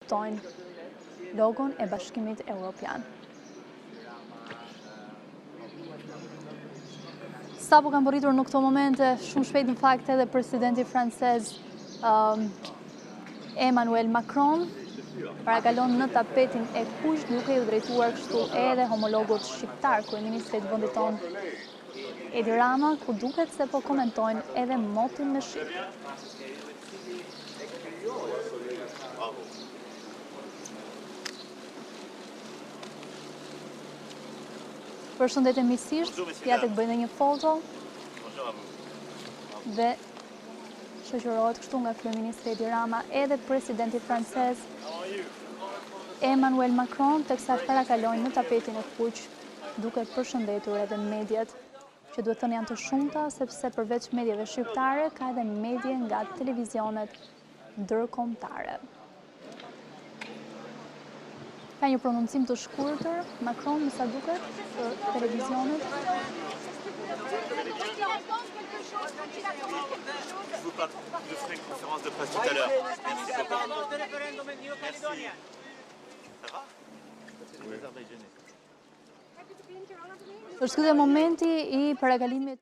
adoptojnë logon e Bashkimit Evropian. Sa po kanë bërritur në këto momente, shumë shpejt në fakt edhe presidenti francez Emmanuel Macron parakalon në tapetin e kuq duke i drejtuar kështu edhe homologot shqiptar, kryeministrit të vendit tonë Edi Rama, ku duket se po komentojnë edhe motin me shqip. Përshëndetje miqësisht, ja tek bëjnë një foto dhe shoqërohet kështu nga kryeministri Edi Rama edhe presidenti francez Emmanuel Macron, teksa parakalojnë në tapetin e kuq duke përshëndetur edhe mediat, që duhet thënë janë të shumta, sepse përveç mediave shqiptare ka edhe medje nga televizionet ndërkombëtare. Ka një prononcim të shkurtër Macron, me sa duket, për televizionet. Je ferai une conférence de presse tout à l'heure. Merci beaucoup. Ça va? Është ky momenti i parakalimit